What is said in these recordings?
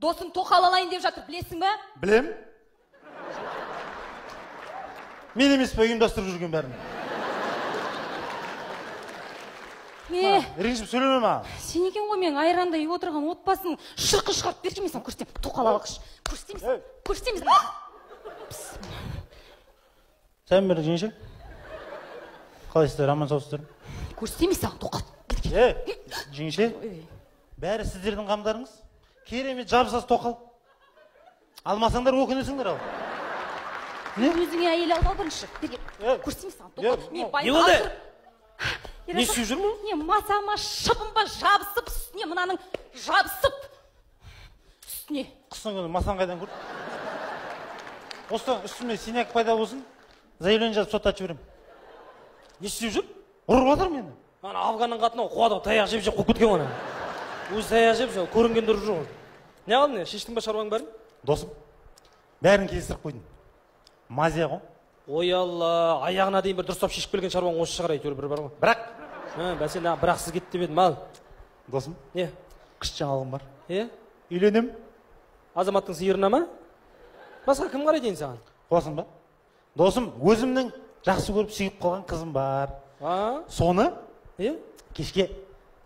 Досым тоқал алайын деп жатыр, білесің бе? Білем. Мен емес пе ұйымдастырып жүрген бәрін. Ренжіп сөйлеме маған. Сен екен ғой мен айранда үй отырған отбасын шырқы шығарып берші, мен саған көрсетемін. Тоқал алғыш. Көрсетеміз. Сәлем бер жеңеше. Қалайсыздар, аман саусыздар? Көрсетеміз саған тоқал. Жеңеше, бәрі сіздердің қамдарыңыз. Керемет жабысыз тоқал. Алмасаңдар өкінесіңдер ал. Өзіңе әйел ал бірінші. Көрсетеміз саған тоқал. Не болды? Не сүйіп жүрмін? Не масама шыбынба жабысып, үстіне мынаның жабысып. Үстіне. Қыстың күні масаң қайдан көрді? Осыдан үстіме синяк пайда болсын, заявление жазып сотқа жіберем. Не сүйіп жүр? Ұрып жатыр мені. Ана Афганның қатыны қуады таяқ жеп қойып кеткен оны. Өзі таяқ жеп көрінгендер жүр. Не алдың не? Шештің ба шаруаң бәрін? Досым, бәрін келістіріп қойдым. Мазия ғой. Ой алла, аяғына дейін бір дұрыстап шешіп келген шаруаң осы шығар әйтеуір бір бар ғой. Бірақ. Бәсен бірақсыз кетті деп едім ал. Досым. Не? Қыш жаңалығым бар. Үйленем. Азаматтың сиырына ма? Басқа кім қарайды енді саған? Қуасың ба? Досым, өзімнің жақсы көріп сүйіп қалған қызым бар. Соны кешке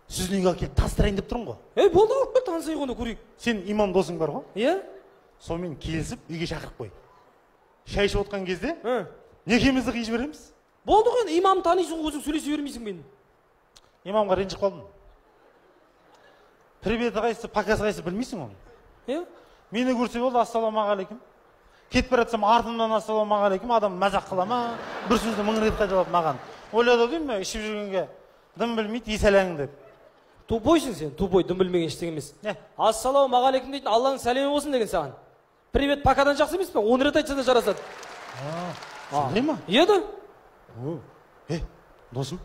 сіздің үйге келіп тастырайын деп тұрмын ғой. Болды алып кел, танысайық оны көрейік. Сен имам досың бар ғой? Сонымен келісіп үйге шақырып қой. Шай ішіп отқан кезде некемізді қиып жібереміз. Болды ғой, имам танисың, өзің сөйлесе бермейсің мен. Имамға ренжіп қалдым. Приветі қайсы, покасы қайсы білмейсің оны. Мені көрсе болды, ассалаумағалейкум. Кетіп бара жатсам артымнан ассалаумағалейкум, адам мазақ қыла ма, бір сөзді мың рет қайталап маған. Ойлады деймін бе, ішіп жүргенге дым білмейді, есәләң деп. Тупойсың сен, тупой, дым білмеген ештеңе емес. Ассалаумағалейкум дейтін, Алланың сәлемі болсын деген саған. Привет, покадан жақсы емес пе? 10 рет айтса да жарасады. Сондай ма? Еді? Досым,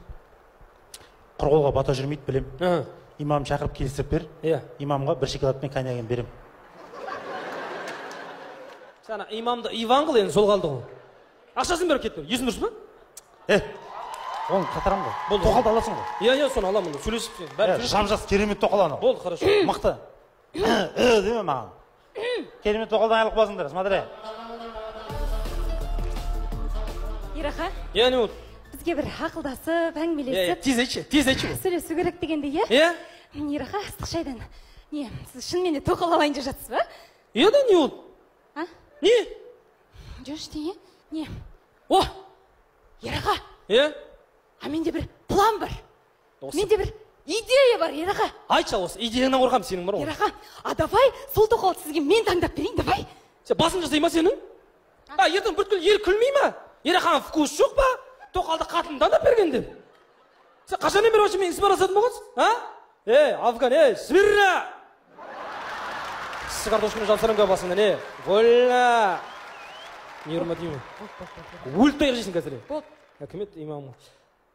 құр қолға бата жүрмейді білем. Имам шақырып келістіріп бер. Имамға бір шоколад пен коньягын берем. Сана имамды Иван қыл енді сол қалды ғой. Ақшасын беріп кетті. Есің дұрыс па? Оны қатырам ғой. Тоқалды аласың ғой. Соны аламын. Сөйлесіп сен. Жам-жас керемет тоқал ана. Болды, хорошо. Мықты. Деме маған. Керемет тоқалдан айырылып қаласыңдар. Смотри. Ираха? Не болды? Бізге бір ақылдасып, әңгімелесіп. Тез айтшы. Сөйлесу керек дегенде, Ираха, ыстық шайдан. Сіз шынымен де тоқал алайын деп жатсыз ба? Не болды? Не? Жоқ ештеңе. Не? О! Ираха! Менде бір план бар. Менде бір идея бар, Ираха. Айтшы осы, идеяңнан қорқам сенің бар ғой. Ираха, давай сол тоқалды сізге мен таңдап берейін, давай. Сен басын жасай ма сенің? Ертең бүткіл ел күлмей ма? Ираханың вкус жоқ па? Тоқалды қатын таңдап берген деп. Сен қашаннан бері мен ісім арасатын болғансың? Афган, смирно! С картошками жансарымға басыңдан, вольно! Не ұрмады еме? Өлтір жейсің қазір. Кім еді имамға?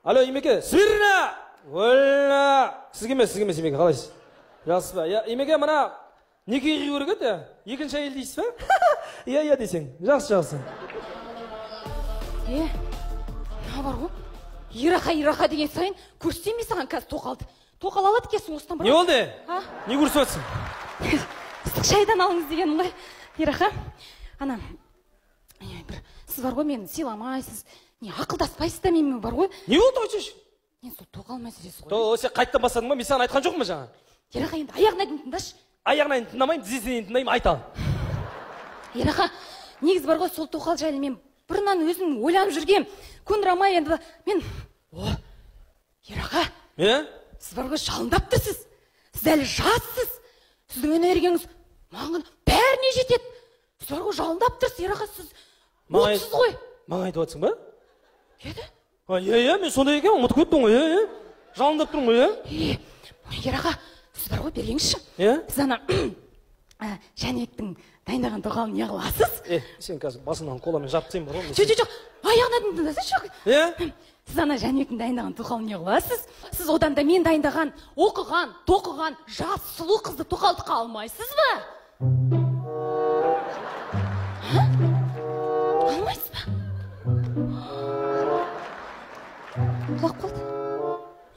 Алло, Имеке, смирно! Вольно! Сізге емес, Имеке, қалайсыз? Жақсы ба? Имеке, мына неке үйге көрек еді? Екінші әйел дейсіз ба? Иә дейсің. Жақсы. Не бар ғой? Ираха деген сайын көрсетем мен саған қазір тоқалды. Тоқал алады кесің осыдан бар. Не болды? Не көрсіп өтсің? Ыстық шайдан алыңыз дегенім ғой. Ираха, ана, сіз бар ғой, мені сыйламайсыз, ақылдаспайсыз да менімен бар ғой. Не болды айтшы? Сол тоқал мәселесі ғой. Сен қайттан бастадың ба? Мен саған айтқан жоқпын ба жаңа? Ираха, енді аяғына дейін тыңдашы. Аяғына дейін тыңдамайым, тізесіне тыңдаймын, айтал. Ираха, негіз бар ғой, сол тоқал жайлы мен бұрыннан өзім ойланып жүргем. Көндіре алмай енді мен... Ираха, сіз бар ғой, жалындап тұрсыз. Сіз әлі жассыз. Сіздің энергияңыз маған бәріне жетеді. Сіз бар ғой, жалындап тұрсыз, Ираха, сіз отсыз ғой. Маған айтып атсың ба? Еді? Мен сондай екен, ұмытып кеттім ғой, жалындап тұрмын ғой, Ираха, сіз бар ғой, береңізші. Сіз ана Жәнібектің дайындаған тоқалын не қыласыз? Сен қазір басыңнан қоламен жартысайын бар ғой. Жоқ, аяғына дейін тыңдасайшы. Сіз ана Жәнібектің дайындаған тоқалын не қыласыз? Сіз одан да мен дайындаған, оқыған, тоқыған, жас, сұлу қызды тоқалдыққа алмайсыз ба? Алмайсыз ба? Құлап қалды.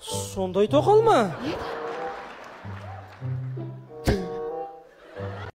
Сондай тоқал ма? Еді.